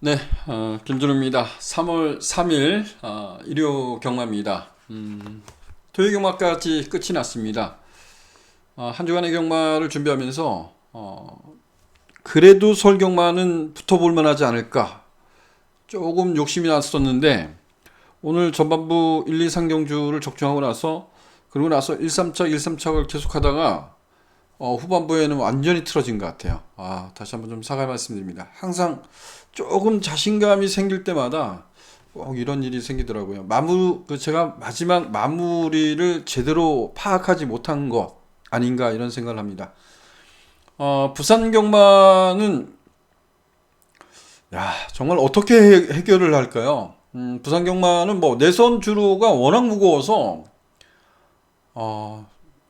네, 김준우입니다. 3월 3일 일요 경마입니다. 토요 경마까지 끝이 났습니다. 한 주간의 경마를 준비하면서 그래도 설 경마는 붙어볼 만하지 않을까 조금 욕심이 났었는데, 오늘 전반부 1, 2, 3경주를 적중하고 나서, 그러고 나서 1, 3착, 1, 3착을 계속하다가 후반부에는 완전히 틀어진 것 같아요. 다시 한번 좀 사과의 말씀드립니다. 항상 조금 자신감이 생길 때마다 꼭 이런 일이 생기더라고요. 제가 마지막 마무리를 제대로 파악하지 못한 것 아닌가 이런 생각을 합니다. 부산 경마는 정말 어떻게 해결을 할까요? 부산 경마는 내선 주로가 워낙 무거워서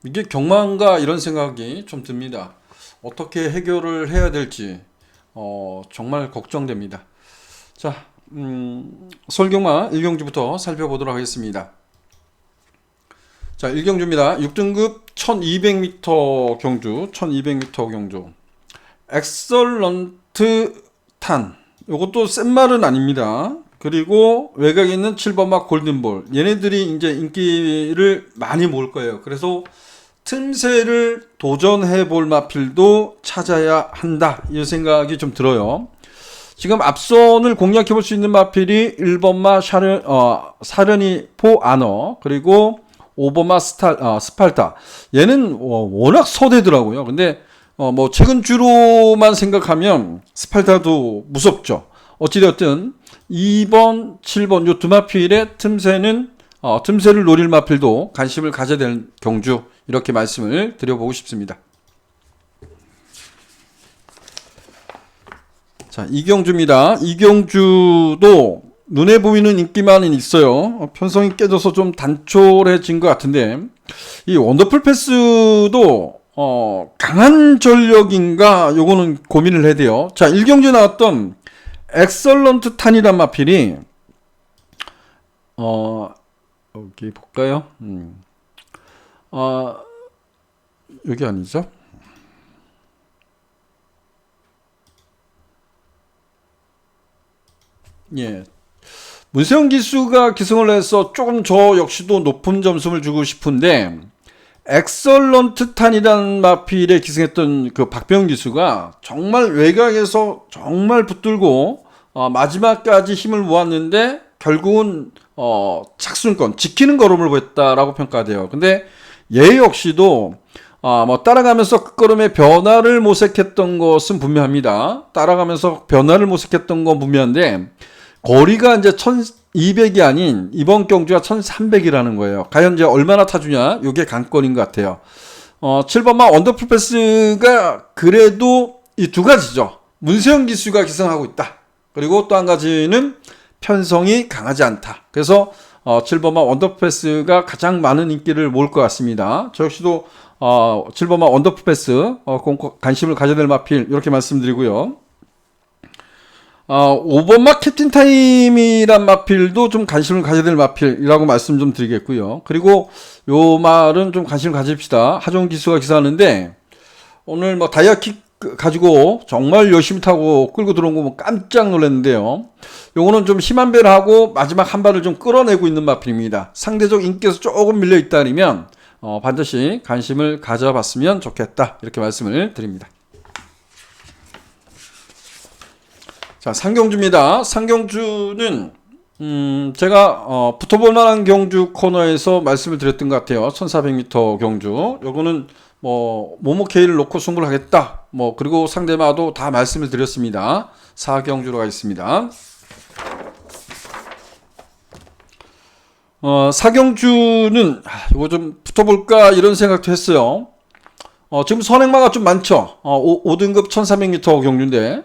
이게 경마인가 이런 생각이 좀 듭니다. 어떻게 해결을 해야 될지 정말 걱정됩니다. 자, 설경마 1경주부터 살펴보도록 하겠습니다. 자, 1경주입니다. 6등급 1200m 경주, 1200m 경주. 엑설런트 탄. 요것도 센 말은 아닙니다. 그리고 외곽에 있는 7번마 골든볼. 얘네들이 이제 인기를 많이 모을 거예요. 그래서 틈새를 도전해 볼 마필도 찾아야 한다. 이 생각이 좀 들어요. 지금 앞선을 공략해 볼 수 있는 마필이 1번마 사려니 포 아너, 그리고 5번마 스팔타. 얘는 워낙 서대더라고요. 근데 최근 주로만 생각하면 스팔타도 무섭죠. 어찌되었든 2번, 7번 요 두 마필의 틈새를 노릴 마필도 관심을 가져야 될 경주, 이렇게 말씀을 드려보고 싶습니다. 자, 이경주입니다. 이경주도 눈에 보이는 인기만은 있어요. 편성이 깨져서 좀 단촐해진 것 같은데, 이 원더풀 패스도 강한 전력인가 요거는 고민을 해야 돼요. 자, 1경주에 나왔던 엑설런트 탄이란 마필이 여기 볼까요? 여기 아니죠? 예. 문세영 기수가 기승을 해서 조금 저 역시도 높은 점수를 주고 싶은데, 엑설런트 탄이라는 마필에 기승했던 그 박병 기수가 정말 외곽에서 정말 붙들고 마지막까지 힘을 모았는데 결국은 착순권 지키는 걸음을 보였다라고 평가돼요. 근데 얘 역시도 따라가면서 끝걸음에 변화를 모색했던 것은 분명합니다. 따라가면서 변화를 모색했던 건 분명한데, 거리가 이제 1200이 아닌 이번 경주가 1300이라는 거예요. 과연 이제 얼마나 타주냐, 이게 관건인 것 같아요. 7번마 원더풀 패스가 그래도 이 두 가지죠. 문세영 기수가 기승하고 있다. 그리고 또 한 가지는 편성이 강하지 않다. 그래서 7번마 원더풀 패스가 가장 많은 인기를 모을 것 같습니다. 저 역시도 7번마 원더풀 패스 관심을 가져야 될 마필, 이렇게 말씀드리고요. 5번마 캡틴 타임이란 마필도 좀 관심을 가져야 될 마필이라고 말씀 좀 드리겠고요. 그리고 요 말은 좀 관심을 가집시다. 하종 기수가 기사하는데, 오늘 다이아킥 가지고 정말 열심히 타고 끌고 들어온 거 깜짝 놀랐는데요. 요거는 좀 힘한 배를 하고 마지막 한 발을 좀 끌어내고 있는 마필입니다. 상대적 인기에서 조금 밀려 있다면 반드시 관심을 가져봤으면 좋겠다, 이렇게 말씀을 드립니다. 자, 상경주입니다. 상경주는 제가 붙어볼 만한 경주 코너에서 말씀을 드렸던 것 같아요. 1400m 경주. 요거는 모모케이를 놓고 승부를 하겠다. 그리고 상대마도 다 말씀을 드렸습니다. 4경주로 가겠습니다. 4경주는 이거 좀 붙어볼까 이런 생각도 했어요. 지금 선행마가 좀 많죠. 5등급 1300m 경주인데,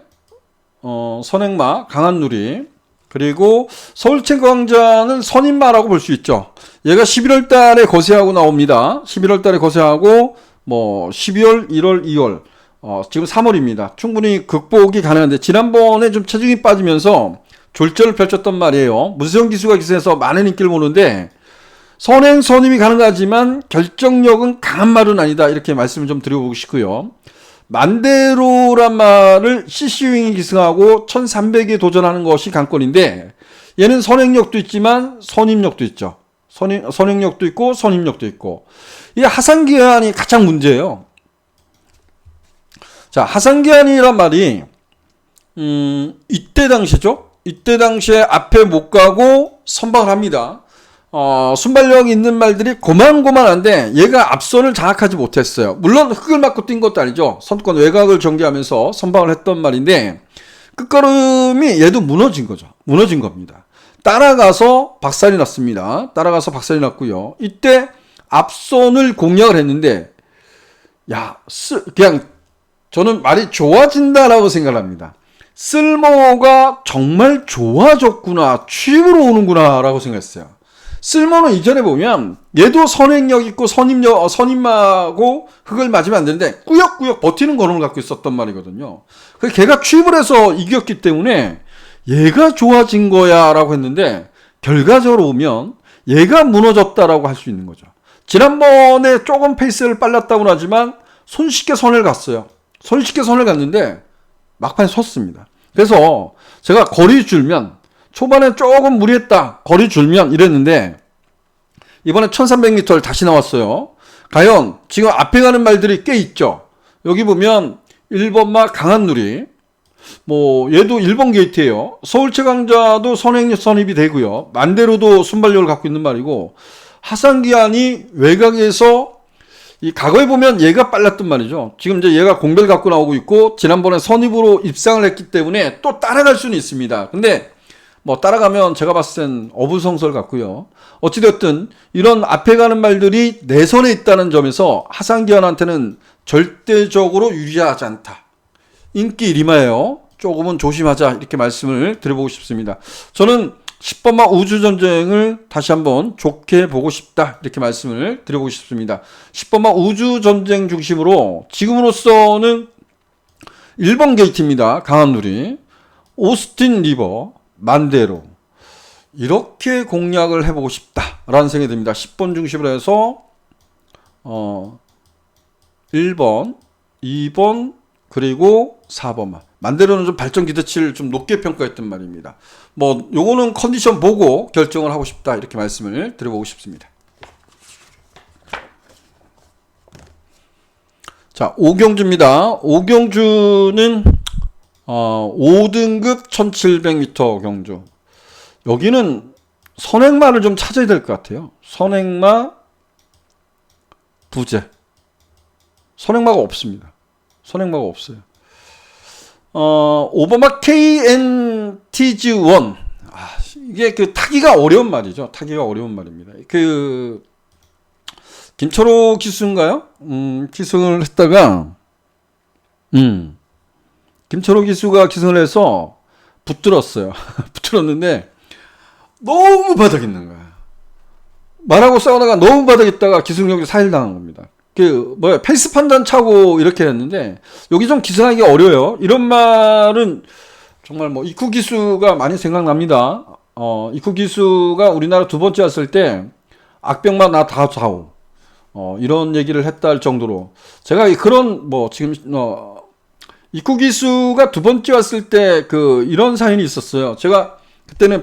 선행마 강한누리, 그리고 서울체육광장은 선인마라고 볼 수 있죠. 얘가 11월 달에 거세하고 나옵니다. 11월 달에 거세하고 12월, 1월, 2월 지금 3월입니다. 충분히 극복이 가능한데, 지난번에 좀 체중이 빠지면서 졸전을 펼쳤단 말이에요. 문세영 기수가 기승해서 많은 인기를 모는데, 선행선임이 가능하지만 결정력은 강한 말은 아니다, 이렇게 말씀을 좀 드려보고 싶고요. 만대로란 말을 CC윙이 기승하고 1300에 도전하는 것이 관건인데 얘는 선행력도 있지만 선임력도 있죠. 선행력도 있고 선임력도 있고. 이 하상기한이 가장 문제예요. 자, 하상기한이란 말이 이때 당시죠. 이때 당시에 앞에 못 가고 선박을 합니다. 순발력이 있는 말들이 고만고만한데 얘가 앞선을 장악하지 못했어요. 물론 흙을 맞고 뛴 것도 아니죠. 선권 외곽을 전개하면서 선박을 했던 말인데 끝걸음이 얘도 무너진 거죠. 무너진 겁니다. 따라가서 박살이 났습니다. 따라가서 박살이 났고요. 이때 앞선을 공략을 했는데 그냥 저는 말이 좋아진다라고 생각을 합니다. 쓸모가 정말 좋아졌구나. 취입으로 오는구나 라고 생각했어요. 쓸모는 이전에 보면 얘도 선행력 있고 선임하고 흙을 맞으면 안 되는데 꾸역꾸역 버티는 거를 갖고 있었단 말이거든요. 그래서 걔가 취입을 해서 이겼기 때문에 얘가 좋아진 거야 라고 했는데 결과적으로 보면 얘가 무너졌다라고 할 수 있는 거죠. 지난번에 조금 페이스를 빨랐다고 하지만 손쉽게 선을 갔어요. 손쉽게 선을 갔는데 막판에 섰습니다. 그래서 제가 거리 줄면 초반에 조금 무리했다. 거리 줄면 이랬는데 이번에 1300m를 다시 나왔어요. 과연 지금 앞에 가는 말들이 꽤 있죠. 여기 보면 1번마 강한누리 얘도 1번 게이트예요. 서울최강자도 선입이 되고요. 만대로도 순발력을 갖고 있는 말이고 하상기한이 외곽에서 이 과거에 보면 얘가 빨랐던 말이죠. 지금 이제 얘가 공별 갖고 나오고 있고 지난번에 선입으로 입상을 했기 때문에 또 따라갈 수는 있습니다. 근데 따라가면 제가 봤을 땐 어부성설 같고요. 어찌됐든 이런 앞에 가는 말들이 내선에 있다는 점에서 하상기한한테는 절대적으로 유리하지 않다. 인기 리마예요. 조금은 조심하자 이렇게 말씀을 드려보고 싶습니다. 저는 10번마 우주전쟁을 다시 한번 좋게 보고 싶다 이렇게 말씀을 드려보고 싶습니다. 10번마 우주전쟁 중심으로 지금으로서는 1번 게이트입니다. 강한누리, 오스틴 리버, 만대로 이렇게 공략을 해보고 싶다라는 생각이 듭니다. 10번 중심으로 해서 1번, 2번 그리고 4번만. 만대로는 좀 발전 기대치를 좀 높게 평가했던 말입니다. 요거는 컨디션 보고 결정을 하고 싶다 이렇게 말씀을 드려보고 싶습니다. 자, 오경주입니다. 오경주는 5등급 1700m 경주. 여기는 선행마를 좀 찾아야 될 것 같아요. 선행마 부재. 선행마가 없습니다. 선행마가 없어요. 5번마 KNTG1. 이게 타기가 어려운 말이죠. 타기가 어려운 말입니다. 김철호 기수인가요? 기승을 했다가, 김철호 기수가 기승을 해서 붙들었어요. 붙들었는데, 너무 바닥 있는 거야. 말하고 싸우다가 너무 바닥 있다가 기승력이 사일당한 겁니다. 페이스 판단 차고 이렇게 했는데, 여기 좀 기승하기 어려워요. 이런 말은 정말 이쿠 기수가 많이 생각납니다. 이쿠 기수가 우리나라 두 번째 왔을 때, 악병만 나 다 좌우. 이런 얘기를 했다 할 정도로. 제가 지금, 이쿠 기수가 두 번째 왔을 때 이런 사연이 있었어요. 제가 그때는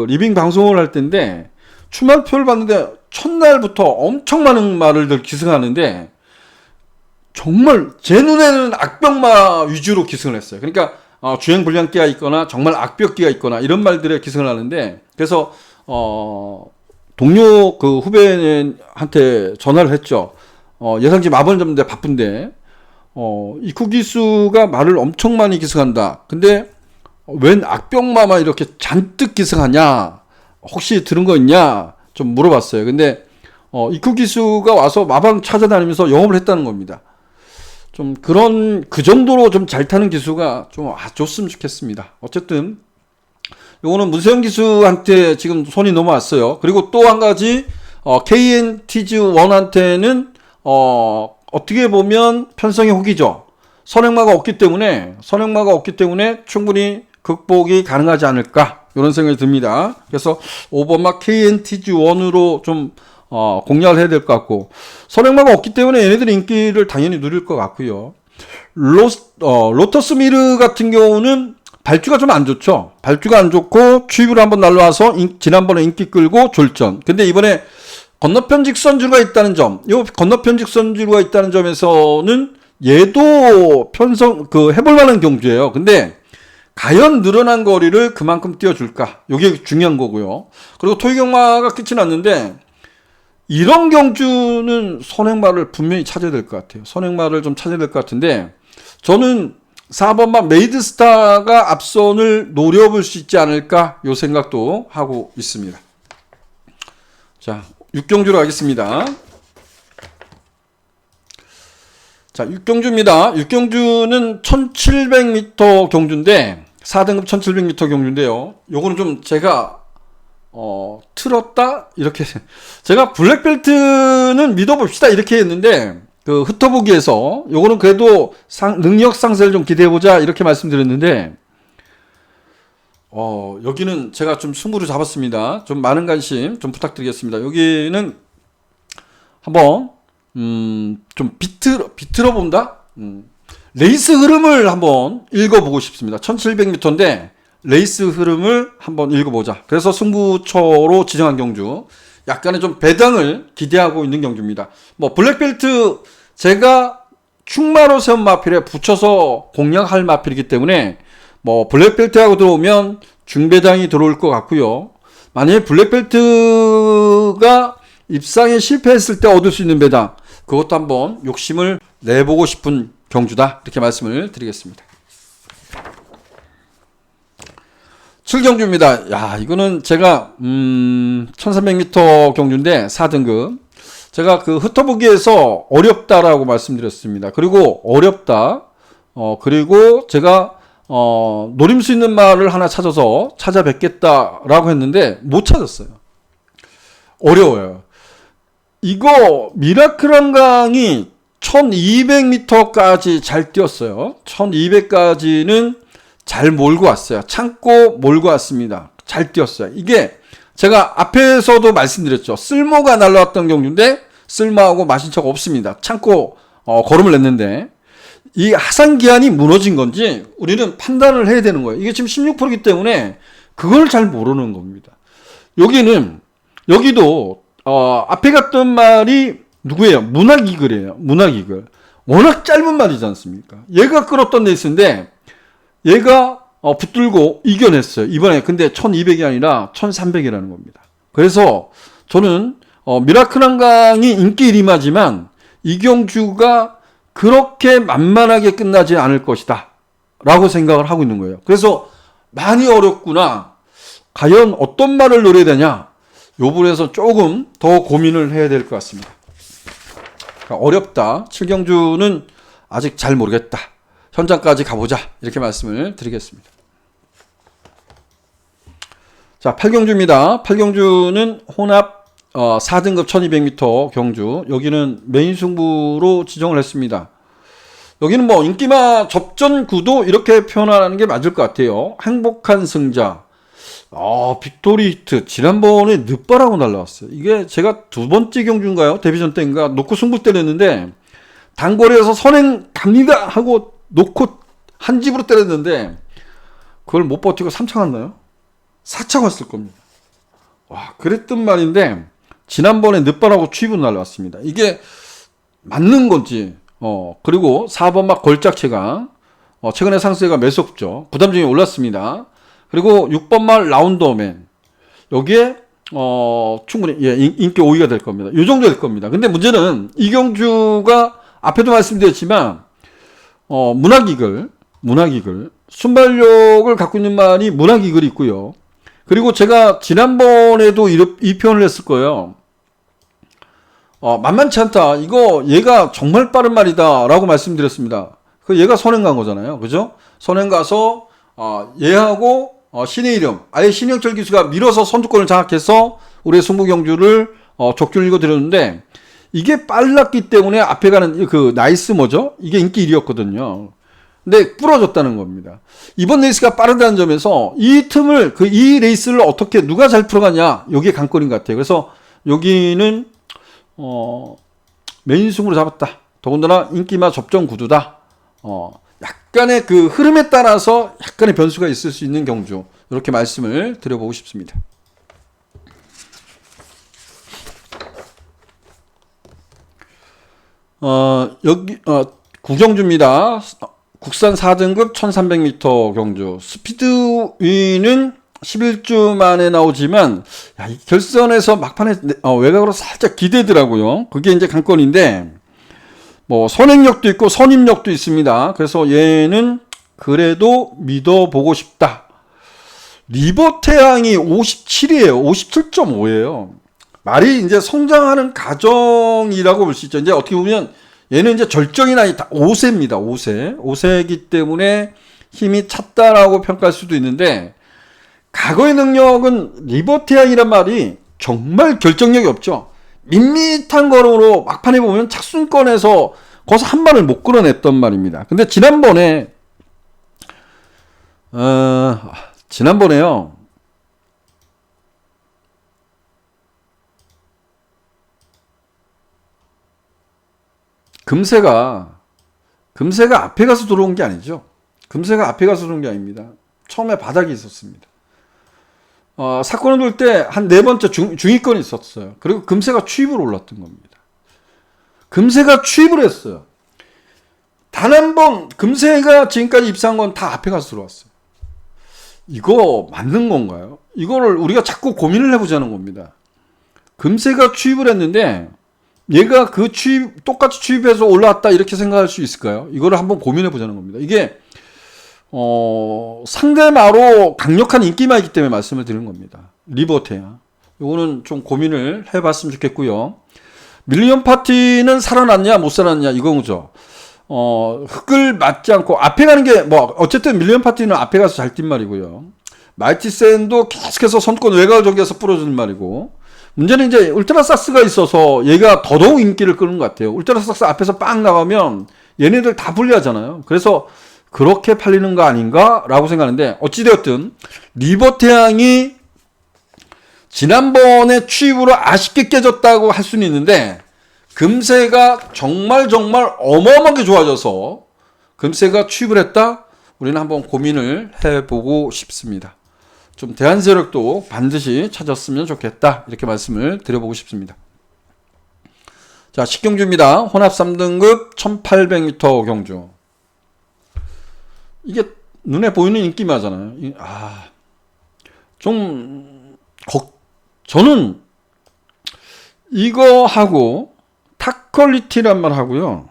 리빙 방송을 할 때인데, 추만표를 봤는데, 첫날부터 엄청 많은 말을 기승하는데 정말 제 눈에는 악병마 위주로 기승을 했어요. 그러니까 주행 불량기가 있거나 정말 악벽기가 있거나 이런 말들에 기승을 하는데 그래서 동료 후배한테 전화를 했죠. 예상치 마법을 잡는데 바쁜데 이쿠 기수가 말을 엄청 많이 기승한다. 근데 웬 악병마만 이렇게 잔뜩 기승하냐? 혹시 들은 거 있냐? 좀 물어봤어요. 근데 이쿠 기수가 와서 마방 찾아다니면서 영업을 했다는 겁니다. 좀 그 정도로 좀 잘 타는 기수가 좀 줬으면 좋겠습니다. 어쨌든 요거는 문세영 기수한테 지금 손이 넘어왔어요. 그리고 또 한 가지 KNTG1한테는 어떻게 보면 편성의 혹이죠. 선행마가 없기 때문에 충분히 극복이 가능하지 않을까 이런 생각이 듭니다. 그래서 5번마 KNTG1으로 좀 공략을 해야 될 것 같고, 선행마가 없기 때문에 얘네들이 인기를 당연히 누릴 것 같고요. 로터스 미르 같은 경우는 발주가 좀 안 좋죠. 발주가 안 좋고 추입으로 한번 날라와서 지난번에 인기 끌고 졸전. 근데 이번에 건너편 직선주가 있다는 점, 요 건너편 직선주가 있다는 점에서는 얘도 해볼 만한 경주예요. 근데 과연 늘어난 거리를 그만큼 띄워줄까? 이게 중요한 거고요. 그리고 토익경마가 끝이 났는데, 이런 경주는 선행마를 분명히 찾아야 될 것 같아요. 선행마를 좀 찾아야 될 것 같은데, 저는 4번마 메이드스타가 앞선을 노려볼 수 있지 않을까? 요 생각도 하고 있습니다. 자, 6경주로 가겠습니다. 자, 6경주입니다. 6경주는 1700m 경주인데, 4등급 1700m 경주인데요. 요거는 좀 제가, 틀었다? 이렇게. 제가 블랙벨트는 믿어봅시다. 이렇게 했는데, 그 흩어보기에서, 요거는 그래도 능력 상세를 좀 기대해보자. 이렇게 말씀드렸는데, 여기는 제가 좀 승부를 잡았습니다. 좀 많은 관심 좀 부탁드리겠습니다. 여기는 한번, 좀 비틀어 본다? 레이스 흐름을 한번 읽어보고 싶습니다. 1700m인데 레이스 흐름을 한번 읽어보자. 그래서 승부처로 지정한 경주. 약간의 좀 배당을 기대하고 있는 경주입니다. 뭐 블랙벨트 제가 충마로 세운 마필에 붙여서 공략할 마필이기 때문에 뭐 블랙벨트하고 들어오면 중배당이 들어올 것 같고요. 만약에 블랙벨트가 입상에 실패했을 때 얻을 수 있는 배당, 그것도 한번 욕심을 내보고 싶은 경주다. 이렇게 말씀을 드리겠습니다. 7경주입니다. 야, 이거는 제가 1300m 경주인데 4등급. 제가 그 흩어보기에서 어렵다라고 말씀드렸습니다. 그리고 어렵다. 그리고 제가 노림 수 있는 말을 하나 찾아서 찾아뵙겠다라고 했는데 못 찾았어요. 어려워요. 이거 미라클 한강이 1200m까지 잘 뛰었어요. 1200까지는 잘 몰고 왔어요. 참고 몰고 왔습니다. 잘 뛰었어요. 이게 제가 앞에서도 말씀드렸죠. 쓸모가 날라왔던 경주인데 쓸모하고 마신 척 없습니다. 참고 걸음을 냈는데 이 하산 기한이 무너진 건지 우리는 판단을 해야 되는 거예요. 이게 지금 16%이기 때문에 그걸 잘 모르는 겁니다. 여기도 앞에 갔던 말이 누구예요? 문학이글이에요. 문학이글. 워낙 짧은 말이지 않습니까? 얘가 끌었던 레이스인데 얘가 붙들고 이겨냈어요. 이번에 근데 1200이 아니라 1300이라는 겁니다. 그래서 저는 미라클 한강이 인기 1위마지만 이 경주가 그렇게 만만하게 끝나지 않을 것이다 라고 생각을 하고 있는 거예요. 그래서 많이 어렵구나. 과연 어떤 말을 노려야 되냐? 요 부분에서 조금 더 고민을 해야 될 것 같습니다. 그러니까 어렵다. 7경주는 아직 잘 모르겠다. 현장까지 가보자. 이렇게 말씀을 드리겠습니다. 자, 8경주입니다. 8경주는 혼합 4등급 1200m 경주. 여기는 메인 승부로 지정을 했습니다. 여기는 뭐 인기마 접전 구도 이렇게 표현하는 게 맞을 것 같아요. 행복한 승자. 빅토리 히트. 지난번에 늦바라고 날라왔어요. 이게 제가 두 번째 경주인가요? 데뷔전 때인가? 놓고 승부 때렸는데, 단거리에서 선행 갑니다! 하고 놓고 한 집으로 때렸는데, 그걸 못 버티고 3차 갔나요? 4차 갔을 겁니다. 와, 그랬던 말인데, 지난번에 늦바라고 취입으로 날라왔습니다. 이게 맞는 건지, 그리고 4번 막 걸작체가, 최근에 상세가 매섭죠. 부담점이 올랐습니다. 그리고 6번 말 라운더맨. 여기에, 충분히, 인기 5위가 될 겁니다. 요 정도 될 겁니다. 근데 문제는 이경주가 앞에도 말씀드렸지만, 문학이글, 순발력을 갖고 있는 말이 문학이글이 있고요. 그리고 제가 지난번에도 이 표현을 했을 거예요. 만만치 않다. 이거 얘가 정말 빠른 말이다. 라고 말씀드렸습니다. 그 얘가 선행 간 거잖아요. 그죠? 선행 가서, 얘하고, 신의 이름, 아예 신영철 기수가 밀어서 선두권을 장악해서 우리의 승부 경주를 적중을 읽어드렸는데 이게 빨랐기 때문에 앞에 가는 그 나이스 뭐죠? 이게 인기 1위였거든요. 근데 부러졌다는 겁니다. 이번 레이스가 빠르다는 점에서 이 틈을 이 레이스를 어떻게 누가 잘 풀어가냐 여기에 관건인 것 같아요. 그래서 여기는 메인 승으로 잡았다. 더군다나 인기마 접전 구도다. 약간의 그 흐름에 따라서 약간의 변수가 있을 수 있는 경주. 이렇게 말씀을 드려보고 싶습니다. 여기, 구경주입니다. 국산 4등급 1300m 경주. 스피드위는 11주 만에 나오지만, 이 결선에서 막판에 외곽으로 살짝 기대더라고요. 그게 이제 관건인데, 선행력도 있고 선임력도 있습니다. 그래서 얘는 그래도 믿어보고 싶다. 리버태양이 57이에요. 57.5예요. 말이 이제 성장하는 과정이라고 볼 수 있죠. 이제 어떻게 보면 얘는 이제 절정이 나이 5세입니다. 5세. 5세이기 때문에 힘이 찼다라고 평가할 수도 있는데, 과거의 능력은 리버태양이란 말이 정말 결정력이 없죠. 밋밋한 걸음으로 막판에 보면 착순권에서 거기서 한 발을 못 끌어냈던 말입니다. 근데 지난번에요. 금세가 앞에 가서 들어온 게 아니죠. 금세가 앞에 가서 들어온 게 아닙니다. 처음에 바닥이 있었습니다. 사건을 돌 때 한 네 번째 중위권이 있었어요. 그리고 금세가 추입으로 올랐던 겁니다. 금세가 추입을 했어요. 단 한 번 금세가 지금까지 입상한 건 다 앞에 가서 들어왔어요. 이거 맞는 건가요? 이거를 우리가 자꾸 고민을 해보자는 겁니다. 금세가 추입을 했는데 얘가 그 똑같이 추입해서 올라왔다 이렇게 생각할 수 있을까요? 이거를 한번 고민해 보자는 겁니다. 이게 상대마로 강력한 인기마이기 때문에 말씀을 드리는 겁니다. 리버태양. 이거는 좀 고민을 해봤으면 좋겠고요. 밀리언 파티는 살아났냐 못 살아났냐 이거죠. 흙을 맞지 않고 앞에 가는 게 어쨌든 밀리언 파티는 앞에 가서 잘 뛴 말이고요. 마이티 샌도 계속해서 선권 외곽을 저기에서 부러지는 말이고, 문제는 이제 울트라삭스가 있어서 얘가 더더욱 인기를 끄는 것 같아요. 울트라삭스 앞에서 빵 나가면 얘네들 다 불리하잖아요. 그래서 그렇게 팔리는 거 아닌가라고 생각하는데, 어찌되었든 리버태양이 지난번에 추입으로 아쉽게 깨졌다고 할 수는 있는데, 금세가 정말 어마어마하게 좋아져서 금세가 추입을 했다? 우리는 한번 고민을 해보고 싶습니다. 좀 대안 세력도 반드시 찾았으면 좋겠다. 이렇게 말씀을 드려보고 싶습니다. 자, 식경주입니다. 혼합 3등급 1800m 경주. 이게 눈에 보이는 인기마잖아요. 저는 이거 하고 탑퀄리티란 말 하고요.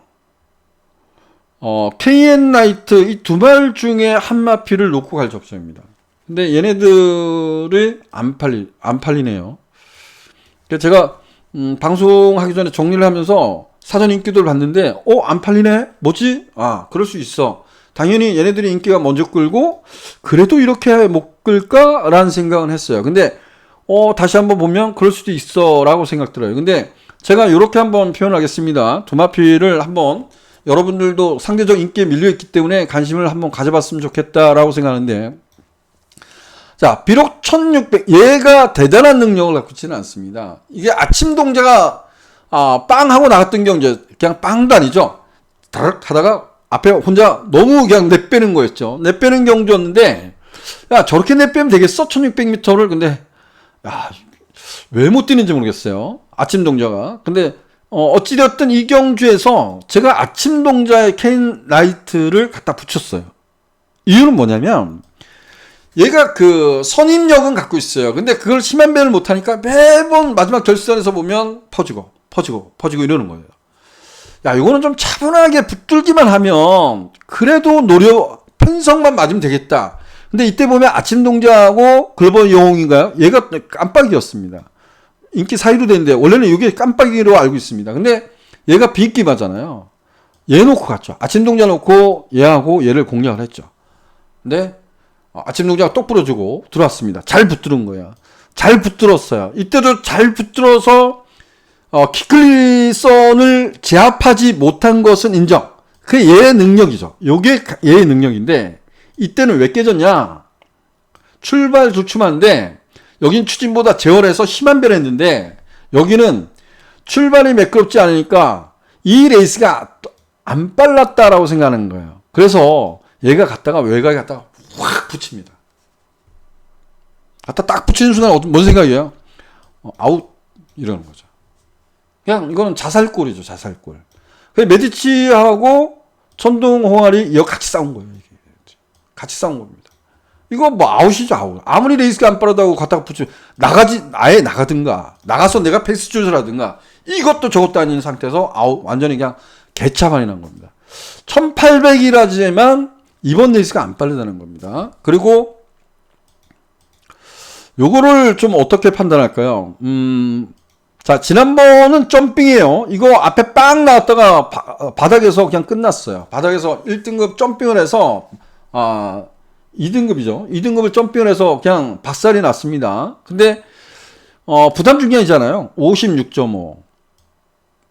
KN 나이트 이 두 말 중에 한 마피를 놓고 갈 적점입니다. 근데 얘네들이 안 팔리네요. 그래서 제가 방송하기 전에 정리를 하면서 사전 인기도를 봤는데 안 팔리네? 뭐지? 그럴 수 있어. 당연히 얘네들이 인기가 먼저 끌고 그래도 이렇게 못 끌까라는 생각은 했어요. 근데 다시 한번 보면 그럴 수도 있어 라고 생각 들어요. 근데 제가 이렇게 한번 표현하겠습니다. 두 마피를 한번 여러분들도 상대적 인기에 밀려있기 때문에 관심을 한번 가져봤으면 좋겠다라고 생각하는데, 자, 비록 1600, 얘가 대단한 능력을 갖고 있지는 않습니다. 이게 아침 동자가, 빵 하고 나갔던 경제, 그냥 빵도 아니죠. 다락 하다가 앞에 혼자 너무 그냥 내빼는 거였죠. 내빼는 경주였는데, 야, 저렇게 내빼면 되겠어? 1600m를. 근데, 왜 못 뛰는지 모르겠어요. 아침 동자가. 근데, 어찌되었든 이 경주에서 제가 아침 동자의 케인 라이트를 갖다 붙였어요. 이유는 뭐냐면, 얘가 그 선임력은 갖고 있어요. 근데 그걸 심한 배를 못하니까 매번 마지막 결선에서 보면 퍼지고 이러는 거예요. 야, 이거는 좀 차분하게 붙들기만 하면 그래도 편성만 맞으면 되겠다. 근데 이때 보면 아침 동자하고 글로벌 영웅인가요? 얘가 깜빡이었습니다. 인기 사이로 되는데 원래는 이게 깜빡이로 알고 있습니다. 근데 얘가 비인기마잖아요. 얘 놓고 갔죠. 아침 동자 놓고 얘하고 얘를 공략을 했죠. 근데 아침 동자가 똑 부러지고 들어왔습니다. 잘 붙들은 거야. 잘 붙들었어요. 이때도 잘 붙들어서 키클리선을 제압하지 못한 것은 인정. 그게 얘의 능력이죠. 요게 얘의 능력인데, 이때는 왜 깨졌냐? 출발 주춤한데 여긴 추진보다 제어를 해서 심한 배를 했는데, 여기는 출발이 매끄럽지 않으니까 이 레이스가 안 빨랐다라고 생각하는 거예요. 그래서 얘가 갔다가 외곽에 갔다가 확 붙입니다. 갖다 딱 붙이는 순간 뭔 생각이에요? 아웃 이러는 거죠. 그냥 이거는 자살골이죠. 자살골. 그래서 메디치하고 천둥홍알이 이거 같이 싸운 거예요. 이게. 같이 싸운 겁니다. 이거 뭐 아웃이죠. 아웃. 아무리 레이스가 안 빠르다고 갖다가 붙이면 아예 나가든가 나가서 내가 페이스 조절하든가 이것도 저것도 아닌 상태에서 아웃 완전히 그냥 개차반이 난 겁니다. 1800이라지만 이번 레이스가 안 빠르다는 겁니다. 그리고 요거를 좀 어떻게 판단할까요? 자, 지난번은 점핑이에요. 이거 앞에 빵 나왔다가 바닥에서 그냥 끝났어요. 바닥에서 1등급 점핑을 해서 2등급이죠. 2등급을 점핑을 해서 그냥 박살이 났습니다. 근데 부담 중량이잖아요. 56.5.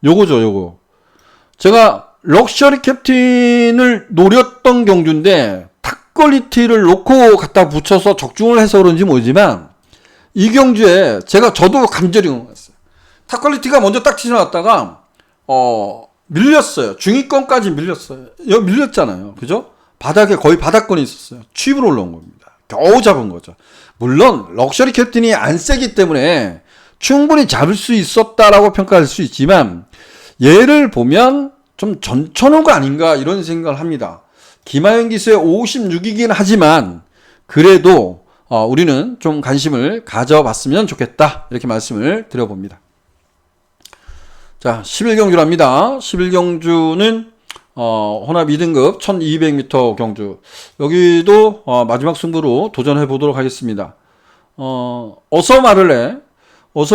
요거죠, 요거. 제가 럭셔리 캡틴을 노렸던 경주인데 탁 퀄리티를 놓고 갖다 붙여서 적중을 해서 그런지 모르지만 이 경주에 저도 간절히 응원했어요. 탑 퀄리티가 먼저 딱 튀어나왔다가 밀렸어요. 중위권까지 밀렸어요. 여기 밀렸잖아요. 그죠? 바닥에 거의 바닥권이 있었어요. 취입으로 올라온 겁니다. 겨우 잡은 거죠. 물론 럭셔리 캡틴이 안 세기 때문에 충분히 잡을 수 있었다라고 평가할 수 있지만 얘를 보면 좀 전천후 가 아닌가 이런 생각을 합니다. 김하연 기수의 56이긴 하지만 그래도 우리는 좀 관심을 가져봤으면 좋겠다 이렇게 말씀을 드려봅니다. 자, 11경주랍니다. 11경주는 혼합 2등급 1200m 경주. 여기도 마지막 승부로 도전해 보도록 하겠습니다. 어서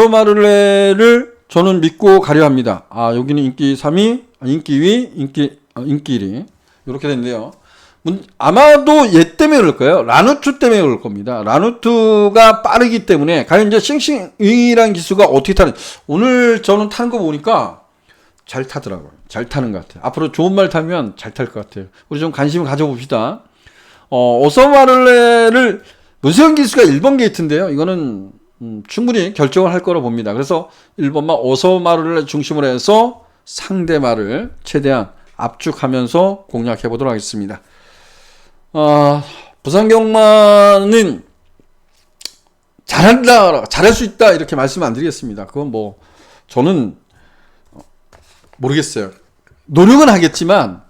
마를레를 저는 믿고 가려 합니다. 여기는 인기 3위, 인기 2위, 인기 1위. 이렇게 됐는데요. 아마도 얘 때문에 그럴 거예요. 라누트 때문에 그럴 겁니다. 라누트가 빠르기 때문에 과연 이제 싱싱윙이라는 기수가 어떻게 타는 오늘 저는 타는 거 보니까 잘 타더라고요. 잘 타는 것 같아요. 앞으로 좋은 말 타면 잘 탈 것 같아요. 우리 좀 관심을 가져봅시다. 어서마를레를 문세영 기수가 1번 게이트인데요. 이거는 충분히 결정을 할 거라 봅니다. 그래서 1번만 어서마를레 중심으로 해서 상대마를 최대한 압축하면서 공략해 보도록 하겠습니다. 부산경마는 잘한다, 잘할 수 있다 이렇게 말씀 안 드리겠습니다. 그건 뭐 저는 모르겠어요. 노력은 하겠지만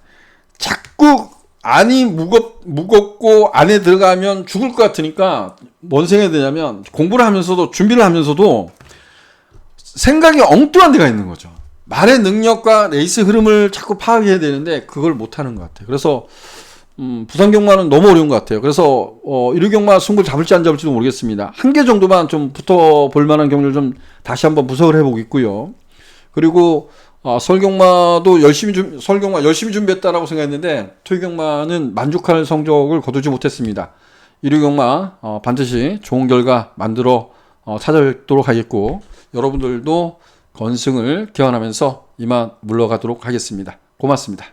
자꾸 안이 무겁고 안에 들어가면 죽을 것 같으니까 뭔 생각이 드냐면 공부를 하면서도 준비를 하면서도 생각이 엉뚱한 데가 있는 거죠. 말의 능력과 레이스 흐름을 자꾸 파악해야 되는데 그걸 못하는 것 같아요. 그래서 부산경마는 너무 어려운 것 같아요. 그래서 1위 경마 승부를 잡을지 안 잡을지도 모르겠습니다. 한 개 정도만 좀 붙어볼 만한 경주를 좀 다시 한번 분석을 해보겠고요. 그리고 설경마도 설경마 열심히 준비했다라고 생각했는데 토요경마는 만족할 성적을 거두지 못했습니다. 1위 경마 반드시 좋은 결과 만들어 찾아뵙도록 하겠고 여러분들도 건승을 기원하면서 이만 물러가도록 하겠습니다. 고맙습니다.